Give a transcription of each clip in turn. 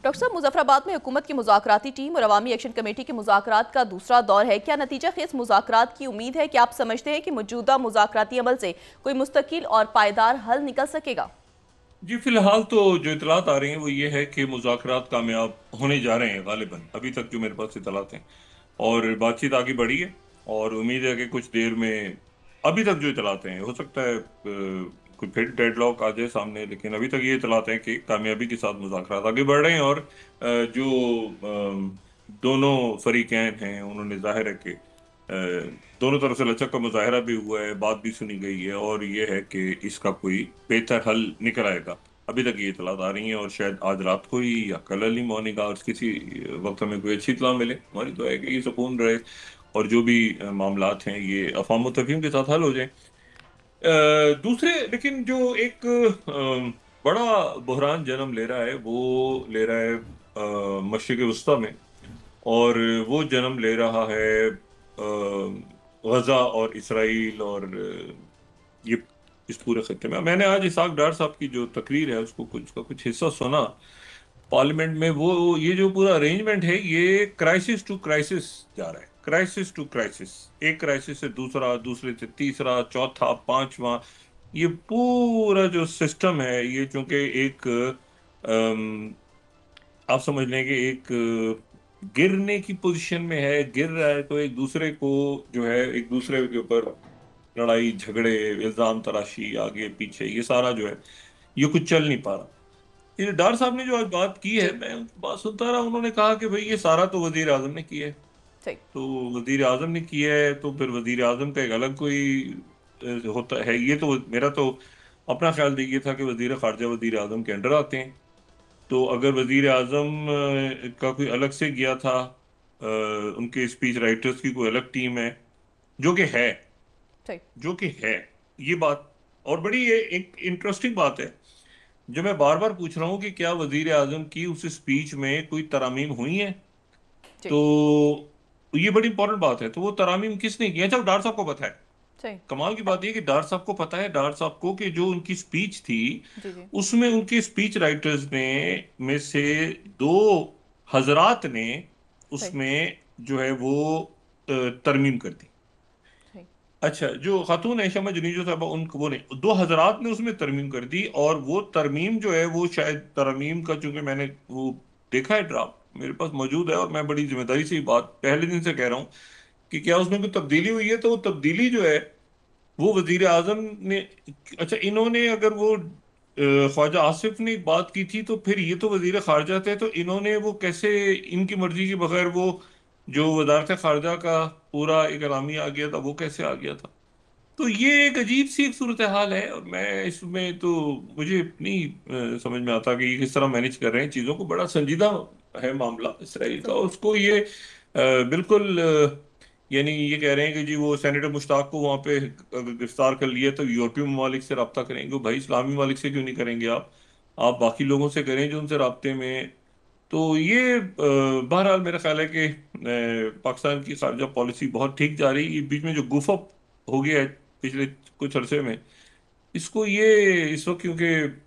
Doctor صاحب، مظفرآباد میں حکومت کی مذاکراتی ٹیم اور عوامی ایکشن کمیٹی کے مذاکرات کا دوسرا دور ہے. کیا نتیجہ خیز مذاکرات کی امید ہے کہ آپ سمجھتے ہیں کہ موجودہ مذاکراتی عمل سے کوئی مستقل اور پائیدار حل نکل سکے گا؟ جی فی الحال تو جو اطلاعات آ رہی ہیں وہ یہ ہے کہ مذاکرات کامیاب ہونے جا رہے ہیں غالباً، ابھی تک جو میرے پاس اطلاعات ہیں، اور بات چیت آگے بڑھی ہے اور امید ہے کہ کچھ دیر میں، ابھی تک جو اطلاعات ہیں، ہو سکتا ہے کوئی پھر ڈیڈ لاک آ جائے سامنے، لیکن ابھی تک یہ اطلاعات ہیں کہ کامیابی کے ساتھ مذاکرات آگے بڑھ رہے ہیں. اور جو دونوں فریقین ہیں انہوں نے ظاہر ہے کہ دونوں طرف سے لچک کا مظاہرہ بھی ہوا ہے، بات بھی سنی گئی ہے، اور یہ ہے کہ اس کا کوئی بہتر حل نکل آئے گا. ابھی تک یہ اطلاعات آ رہی ہیں اور شاید آج رات کو ہی یا کل ارلی مارننگ اور کسی وقت ہمیں کوئی اچھی اطلاع ملے. ہماری تو ہے کہ یہ سکون رہے اور جو بھی معاملات ہیں یہ افہام و تفہیم کے ساتھ حل ہو جائیں. دوسرے لیکن جو ایک بڑا بحران جنم لے رہا ہے وہ لے رہا ہے مشرق وسطیٰ میں، اور وہ جنم لے رہا ہے غزہ اور اسرائیل اور یہ اس پورے خطے میں. میں نے آج اسحاق ڈار صاحب کی جو تقریر ہے اس کا کچھ حصہ سنا پارلیمنٹ میں. وہ یہ جو پورا ارینجمنٹ ہے یہ کرائسس ٹو کرائسس جا رہا ہے، کرائسس ٹو کرائسس، ایک کرائسس سے دوسرا، دوسرے سے تیسرا، چوتھا، پانچواں. یہ پورا جو سسٹم ہے یہ چونکہ ایک آپ سمجھ لیں کہ ایک گرنے کی پوزیشن میں ہے، گر رہا ہے، تو ایک دوسرے کو جو ہے ایک دوسرے کے اوپر لڑائی جھگڑے، الزام تراشی، آگے پیچھے، یہ سارا جو ہے یہ کچھ چل نہیں پا رہا. یہ ڈار صاحب نے جو آج بات کی ہے جی، میں بات سنتا رہا، انہوں نے کہا کہ بھئی یہ سارا تو وزیر اعظم نے کیا ہے. صحیح. تو وزیر اعظم نے کیا ہے تو پھر وزیر اعظم کا ایک الگ کوئی ہوتا ہے. یہ تو میرا تو اپنا خیال یہ تھا کہ وزیر خارجہ وزیر اعظم کے انڈر آتے ہیں. تو اگر وزیر اعظم کا کوئی الگ سے گیا تھا، ان کے اسپیچ رائٹرز کی کوئی الگ ٹیم ہے جو کہ ہے، صحیح. جو کہ ہے یہ بات. اور بڑی یہ ایک انٹرسٹنگ بات ہے جو میں بار بار پوچھ رہا ہوں کہ کیا وزیر اعظم کی اس اسپیچ میں کوئی ترامیم ہوئی ہیں؟ جی. تو یہ بڑی امپورٹنٹ بات ہے. تو وہ ترامیم کس نے کی؟ اچھا ڈار صاحب کو پتہ ہے. صحیح. کمال کی بات یہ کہ ڈار صاحب کو پتہ ہے، ڈار صاحب کو، کہ جو ان کی اسپیچ تھی جی. جی. اس میں ان کے اسپیچ رائٹرز نے میں سے دو حضرات نے اس صحیح. میں جو ہے وہ ترمیم کر دی. صحیح. اچھا، جو خاتون عائشہ جنیجو صاحبہ، ان کو وہ نہیں، دو حضرات نے اس میں ترمیم کر دی. اور وہ ترمیم جو ہے وہ شاید ترمیم کا، چونکہ میں نے وہ دیکھا ہے ڈرافٹ میرے پاس موجود ہے، اور میں بڑی ذمہ داری سے یہ بات پہلے دن سے کہہ رہا ہوں کہ کیا اس میں کوئی تبدیلی ہوئی ہے. تو وہ تبدیلی جو ہے وہ وزیر اعظم نے، اچھا انہوں نے، اگر وہ خواجہ آصف نے بات کی تھی تو پھر یہ تو وزیر خارجہ تھے، تو انہوں نے وہ کیسے ان کی مرضی کے بغیر وہ جو وزارت خارجہ کا پورا ایک اعلامیہ آ گیا تھا وہ کیسے آ گیا تھا؟ تو یہ ایک عجیب سی ایک صورتحال ہے، اور میں اس میں تو مجھے نہیں سمجھ میں آتا کہ یہ کس طرح مینج کر رہے ہیں چیزوں کو. بڑا سنجیدہ ہے معاملہ اسرائیل کا، صحیح. اس کو یہ بالکل یعنی یہ کہہ رہے ہیں کہ جی وہ سینیٹر مشتاق کو وہاں پہ اگر گرفتار کر لیا تو یورپی ممالک سے رابطہ کریں گے. بھائی اسلامی ممالک سے کیوں نہیں کریں گے آپ باقی لوگوں سے کریں جو ان سے رابطے میں ہیں. تو یہ بہرحال میرا خیال ہے کہ پاکستان کی خارجہ پالیسی بہت ٹھیک جا رہی ہے. یہ بیچ میں جو گوف اپ ہو گیا ہے پچھلے کچھ عرصے میں، اس کو یہ اس وقت، کیونکہ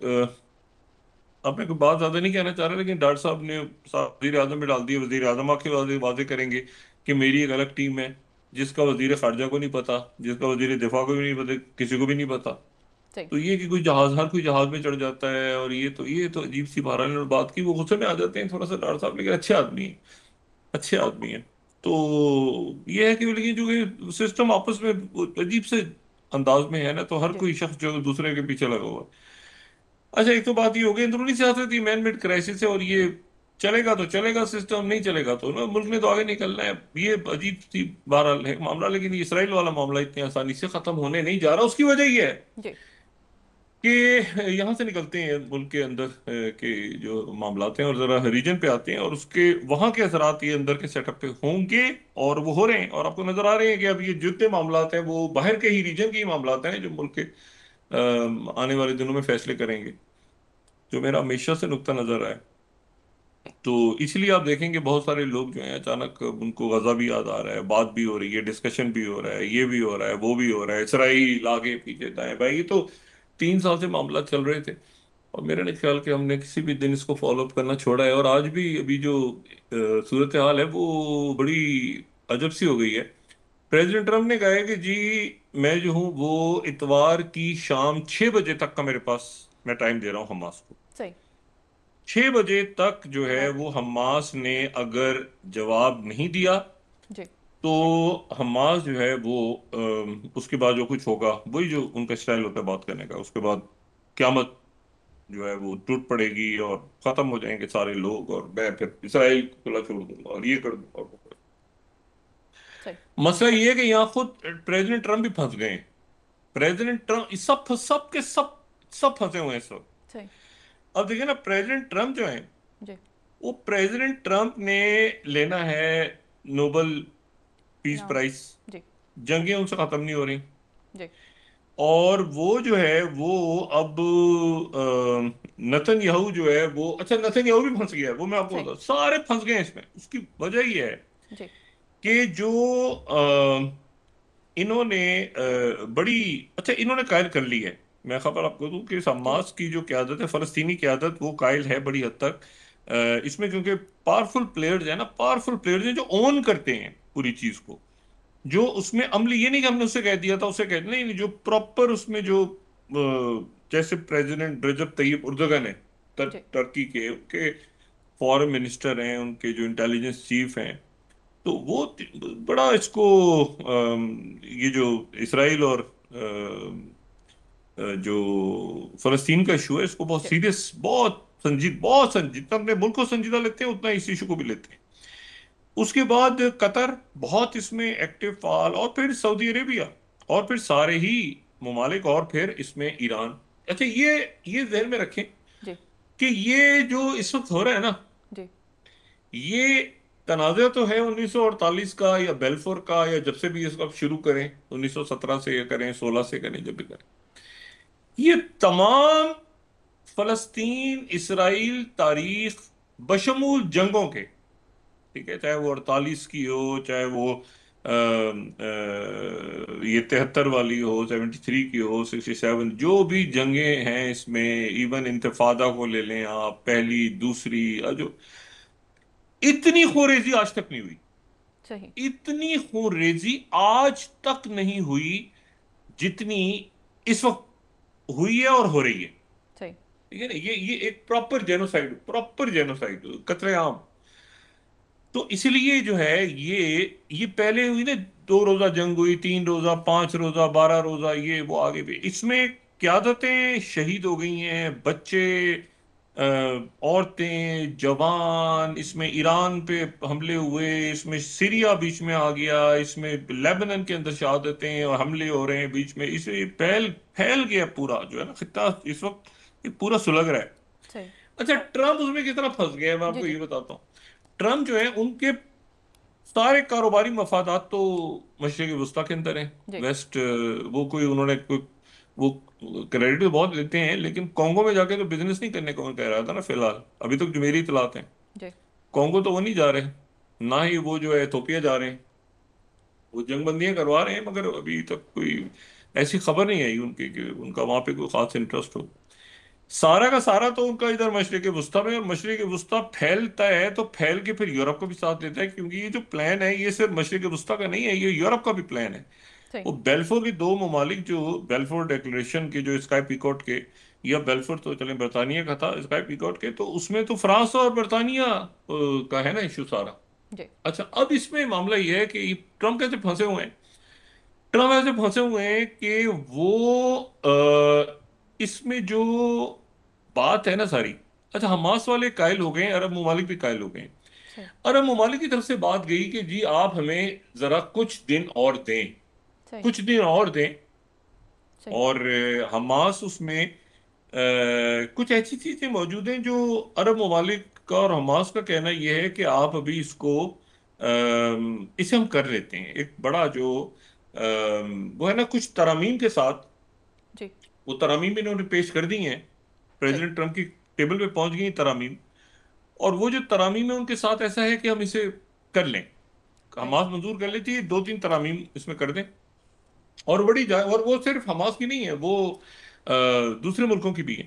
اب میں کوئی بات زیادہ نہیں کہنا چاہ رہا، لیکن ڈاکٹر صاحب نے وزیر اعظم میں ڈال دیا، وزیر اعظم آ کے واضح کریں گے کہ میری ایک الگ ٹیم ہے جس کا وزیر خارجہ کو نہیں پتا، جس کا وزیر دفاع کو بھی نہیں پتا، کسی کو بھی نہیں پتا. صحیح. تو یہ کہ ہر کوئی جہاز میں چڑھ جاتا ہے، اور یہ تو عجیب سی بہرحال نے بات کی. وہ غصے میں آ جاتے ہیں تھوڑا سا ڈاکٹر صاحب، لیکن اچھے آدمی ہیں، اچھے آدمی ہیں. تو یہ ہے کہ لیکن جو کہ سسٹم آپس میں عجیب سے انداز میں ہے نا، تو ہر جی. کوئی شخص جو دوسرے کے پیچھے لگا ہوا ہے. اچھا ایک تو بات یہ ہو گئی اندرونی سیاست، یہ مین میڈ کرائسس ہے، اور یہ چلے گا تو چلے گا سسٹم، نہیں چلے گا تو نا ملک میں تو آگے نکلنا ہے. یہ عجیب سی بہرحال ہے معاملہ. لیکن یہ اسرائیل والا معاملہ اتنی آسانی سے ختم ہونے نہیں جا رہا. اس کی وجہ یہ ہے جی. کہ یہاں سے نکلتے ہیں ملک کے اندر کے جو معاملات ہیں اور ذرا ریجن پہ آتے ہیں، اور اس کے وہاں کے اثرات یہ اندر کے سیٹ اپ پہ ہوں گے، اور وہ ہو رہے ہیں. اور آپ کو نظر آ رہے ہیں کہ اب یہ جتنے معاملات ہیں وہ باہر کے ہی ریجن کے ہی معاملات ہیں جو ملک کے آنے والے دنوں میں فیصلے کریں گے، جو میرا ہمیشہ سے نقطہ نظر ہے. تو اس لیے آپ دیکھیں گے بہت سارے لوگ جو ہیں اچانک ان کو غزہ بھی یاد آ رہا ہے، بات بھی ہو رہی ہے، ڈسکشن بھی ہو رہا ہے، یہ بھی ہو رہا ہے، وہ بھی ہو رہا ہے، اسرائیل آگے پیچھے دائیں بائیں. یہ تو 3 سال سے معاملات چل رہے تھے. اور میرا نہیں خیال کہ ہم نے کسی بھی دن اس کو فالو اپ کرنا چھوڑا ہے، اور آج بھی ابھی جو صورتحال ہے وہ بڑی عجب سی ہو گئی ہے۔ پریزیڈنٹ ٹرمپ نے کہا ہے کہ جی میں جو ہوں وہ اتوار کی شام 6 بجے تک کا میرے پاس میں ٹائم دے رہا ہوں حماس کو۔ صحیح۔ 6 بجے تک جو ہے رائٹ۔ وہ حماس نے اگر جواب نہیں دیا جی۔ تو حماس جو ہے وہ اس کے بعد جو کچھ ہوگا وہی جو ان کا اسٹائل ہوتا ہے بات کرنے کا، اس کے بعد قیامت جو ہے وہ ٹوٹ پڑے گی اور ختم ہو جائیں گے سارے لوگ، اور میں پھر اسرائیل کو کھلا چھوڑ دوں گا اور یہ کر دوں گا اور وہ کر دوں صحیح۔ گا۔ مسئلہ یہ ہے کہ یہاں خود پریزیڈنٹ ٹرمپ بھی پھنس گئے ہیں۔ پریزیڈنٹ ٹرمپ سب کے سب پھنسے ہوئے ہیں اس وقت۔ صحیح۔ اب دیکھیں نا، پریزیڈنٹ ٹرمپ جو ہیں جی۔ وہ پریزیڈنٹ ٹرمپ نے لینا ہے نوبل پیس نام۔ پرائز، جی۔ جنگیں ان سے ختم نہیں ہو رہی، جی۔ اور وہ جو ہے وہ اب نتن یاہو جو ہے وہ، اچھا نتن یاہو بھی پھنس گیا ہے، وہ میں آپ کو صحیح۔ بتا، سارے پھنس گئے ہیں اس میں۔ اس کی وجہ یہ ہے جی۔ کہ جو انہوں نے بڑی اچھا انہوں نے قائل کر لی ہے، میں خبر آپ کو دوں کہ جی۔ حماس کی جو قیادت ہے، فلسطینی قیادت، وہ قائل ہے بڑی حد تک اس میں، کیونکہ پاورفل پلیئرز ہیں نا، پاورفل پلیئرز ہیں جو اون کرتے ہیں پوری چیز کو، جو اس میں عملی، یہ نہیں کہ ہم نے اسے کہہ دیا تھا، اسے کہہ دیا نہیں، جو پراپر اس میں جو جیسے پریزیڈنٹ رجب طیب اردوغن ہے جی۔ ترکی کے، ان کے فورن منسٹر ہیں، ان کے جو انٹیلیجنس چیف ہیں، تو وہ بڑا اس کو یہ جو اسرائیل اور جو فلسطین کا ایشو ہے، اس کو بہت جی۔ سیریس، بہت سنجیدہ، جتنا اپنے ملک کو سنجیدہ لیتے ہیں اتنا اس ایشو کو بھی لیتے ہیں۔ اس کے بعد قطر بہت اس میں ایکٹیو فعال، اور پھر سعودی عربیہ، اور پھر سارے ہی ممالک، اور پھر اس میں ایران۔ اچھا یہ ذہن میں رکھیں جی۔ کہ یہ جو اس وقت ہو رہا ہے نا، جی۔ یہ تنازع تو ہے 1948 کا یا بیلفور کا، یا جب سے بھی اس وقت شروع کریں، 1917 سے یا کریں، 16 سے کریں، جب بھی کریں، یہ تمام فلسطین اسرائیل تاریخ بشمول جنگوں کے، ٹھیک ہے، چاہے وہ 48 کی ہو، چاہے وہ یہ 73 والی ہو، 73 کی ہو، 67، جو بھی جنگیں ہیں اس میں، ایون انتفاضہ کو لے لیں آپ، پہلی دوسری، جو اتنی خوریزی آج تک نہیں ہوئی، صحیح۔ اتنی خوریزی آج تک نہیں ہوئی جتنی اس وقت ہوئی ہے اور ہو رہی ہے، صحیح۔ ٹھیک ہے نا، یہ ایک پراپر جینوسائیڈ قتل عام۔ تو اس لیے جو ہے یہ پہلے ہوئی نا، 2 روزہ جنگ ہوئی، 3 روزہ، 5 روزہ، 12 روزہ، یہ وہ آگے بھی، اس میں قیادتیں شہید ہو گئی ہیں، بچے، عورتیں، جوان، اس میں ایران پہ حملے ہوئے، اس میں سیریا بیچ میں آ گیا، اس میں لیبنن کے اندر شہادتیں اور حملے ہو رہے ہیں بیچ میں، اسے پھیل گیا پورا جو ہے نا خطہ، اس وقت یہ پورا سلگ رہا ہے۔ صحیح۔ اچھا ٹرمپ اس میں کس طرح پھنس گیا ہے، میں آپ جی۔ کو جی۔ یہ بتاتا ہوں۔ ٹرمپ جو ہے، ان کے سارے کاروباری مفادات تو مشرق وسطیٰ کے اندر ہیں، جی۔ ویسٹ، وہ کوئی انہوں نے کوئی، وہ کریڈٹ بہت لیتے ہیں، لیکن کانگو میں جا کے تو بزنس نہیں کرنے کو کہہ رہا تھا نا فی الحال، ابھی تک جو میری اطلاعات ہیں، جی۔ کانگو تو وہ نہیں جا رہے، نہ ہی وہ جو ہے ایتھوپیا جا رہے ہیں، وہ جنگ بندیاں کروا رہے ہیں، مگر ابھی تک کوئی ایسی خبر نہیں آئی ان کی کہ ان کا وہاں پہ کوئی خاص انٹرسٹ ہو۔ سارا کا سارا تو ان کا ادھر مشرق وسطیٰ میں، اور مشرق وسطیٰ پھیلتا ہے تو پھیل کے پھر یورپ کو بھی ساتھ دیتا ہے، کیونکہ یہ جو پلان ہے یہ صرف مشرق وسطیٰ کا نہیں ہے، یہ یورپ کا بھی پلان ہے۔ صحیح۔ وہ بیلفور کی 2 ممالک جو بیلفور ڈیکلریشن کے، جو اسکائی پیکوٹ کے، یا بیلفور تو چلیں برطانیہ کا تھا، اسکائی پیکوٹ کے، تو اس میں تو فرانس اور برطانیہ کا ہے نا ایشو سارا۔ جی۔ اچھا اب اس میں معاملہ یہ ہے کہ ٹرمپ کیسے پھنسے ہوئے ہیں؟ ٹرمپ ایسے پھنسے ہوئے ہیں کہ وہ اس میں جو بات ہے نا ساری، اچھا حماس والے قائل ہو گئے ہیں، عرب ممالک بھی قائل ہو گئے ہیں۔ صحیح۔ عرب ممالک کی طرف سے بات گئی کہ جی آپ ہمیں ذرا کچھ دن اور دیں، صحیح۔ کچھ دن اور دیں، صحیح۔ اور حماس اس میں کچھ ایسی چیزیں موجود ہیں جو عرب ممالک کا اور حماس کا کہنا یہ ہے کہ آپ ابھی اس کو اسے ہم کر لیتے ہیں، ایک بڑا جو وہ ہے نا کچھ ترامیم کے ساتھ، جی۔ وہ ترامیم انہوں نے پیش کر دی ہیں، صحیح۔ پریزیڈنٹ ٹرمپ کی ٹیبل پہ پہنچ گئی ہیں ترامیم، اور وہ جو ترامیم ہے ان کے ساتھ ایسا ہے کہ ہم اسے کر لیں، رائٹ۔ حماس منظور کر لیتی ہے، 2-3 ترامیم اس میں کر دیں، اور بڑی جائے، اور وہ صرف حماس کی نہیں ہے، وہ دوسرے ملکوں کی بھی ہیں۔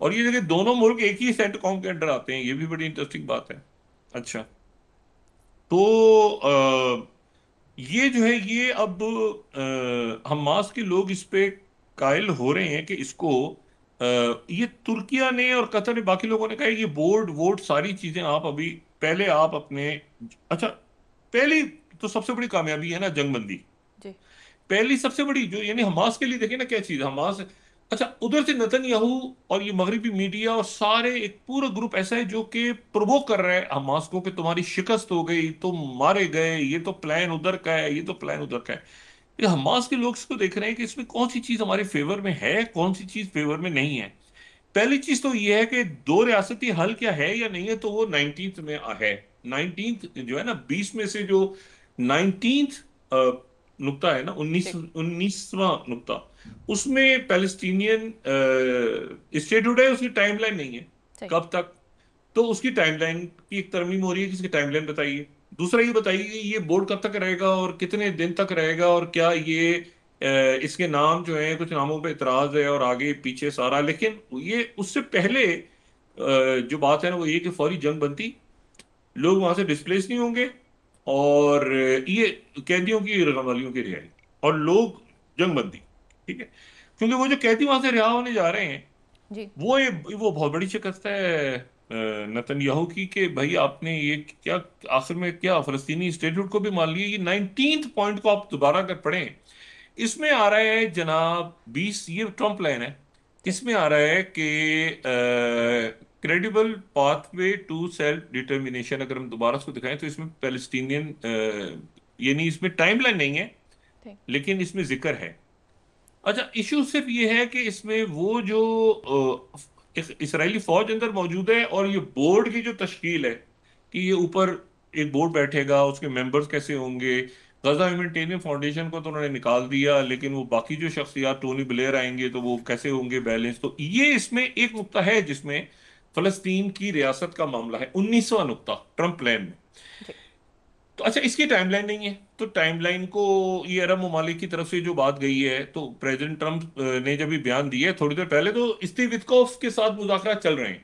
اور یہ کہ دونوں ملک ایک ہی سینٹ کام کے انڈر آتے ہیں، یہ بھی بڑی انٹرسٹنگ بات ہے. اچھا، تو یہ جو ہے یہ اب حماس کے لوگ اس پہ قائل ہو رہے ہیں کہ اس کو یہ ترکیہ نے اور قطر نے، باقی لوگوں نے کہا یہ بورڈ ووٹ ساری چیزیں آپ ابھی پہلے آپ اپنے. اچھا، پہلی تو سب سے بڑی کامیابی ہے نا جنگ بندی. جی پہلی سب سے بڑی جو یعنی حماس کے لیے دیکھیں نا کیا چیز ہے حماس. اچھا، ادھر سے نتن یاہو اور یہ مغربی میڈیا اور سارے ایک پورا گروپ ایسا ہے جو کہ پرووک کر رہا ہے حماس کو کہ تمہاری شکست ہو گئی، تم مارے گئے، یہ تو پلان ادھر کا ہے، یہ تو پلان ادھر کا ہے. یہ حماس کے لوگ اس کو دیکھ رہے ہیں کہ اس میں کون سی چیز ہمارے فیور میں ہے، کون سی چیز فیور میں نہیں ہے. پہلی چیز تو یہ ہے کہ دو ریاستی حل کیا ہے یا نہیں ہے، تو وہ 19th میں ہے. 19th جو ہے نا 20 میں سے جو 19th نقطہ ہے نا، ٹھیک 19واں نقطہ، اس میں پیلسٹینین اسٹیٹہڈ ہے، اس کی ٹائم لائن نہیں ہے صحیح. کب تک. تو اس کی ٹائم لائن کی ایک ترمیم ہو رہی ہے کہ اس کی ٹائم لائن بتائیے. دوسرا یہ بتائیے کہ یہ بورڈ کب تک رہے گا اور کتنے دن تک رہے گا، اور کیا یہ اس کے نام جو ہیں کچھ ناموں پہ اعتراض ہے اور آگے پیچھے سارا. لیکن یہ اس سے پہلے جو بات ہے نا وہ یہ کہ فوری جنگ بنتی، لوگ وہاں سے ڈسپلیس نہیں ہوں گے، اور یہ قیدیوں کی رہنمائیوں کی رہائی اور لوگ جنگ بندی. ٹھیک ہے، کیونکہ وہ جو قیدی وہاں سے رہا ہونے جا رہے ہیں جی وہ بہت بڑی شکست ہے نتن یاہو کی کہ بھائی آپ نے یہ کیا آخر میں کیا فلسطینی اسٹیٹہڈ کو بھی مان لیا. یہ 19th پوائنٹ کو آپ دوبارہ اگر پڑھیں، اس میں آ رہا ہے جناب 20، یہ ٹرمپ لائن ہے، صحیح. اس میں آ رہا ہے کہ credible pathway to self determination, اگر ہم دوبارہ اس کو دکھائیں تو اس میں پیلسٹینین یعنی اس میں ٹائم لائن نہیں ہے ٹھیک. لیکن اس میں ذکر ہے. اچھا، ایشو صرف یہ ہے کہ اس میں وہ جو اسرائیلی فوج اندر موجود ہے اور یہ بورڈ کی جو تشکیل ہے کہ یہ اوپر ایک بورڈ بیٹھے گا، اس کے ممبرز کیسے ہوں گے. غزہ ہیومینٹیرین فاؤنڈیشن کو تو انہوں نے نکال دیا، لیکن وہ باقی جو شخصیات ٹونی بلیئر آئیں گے تو وہ کیسے ہوں گے بیلنس. تو یہ اس میں ایک نقطہ ہے جس میں فلسطین کی ریاست کا معاملہ ہے، 19واں نقطہ ٹرمپ پلان میں. جی تو اچھا، اس کی ٹائم لائن نہیں ہے، تو ٹائم لائن کو یہ عرب ممالک کی طرف سے جو بات گئی ہے، تو پریزیڈنٹ ٹرمپ نے جب یہ بیان دیا ہے تھوڑی دیر پہلے، تو اسٹیو وٹکوف کے ساتھ مذاکرات چل رہے ہیں.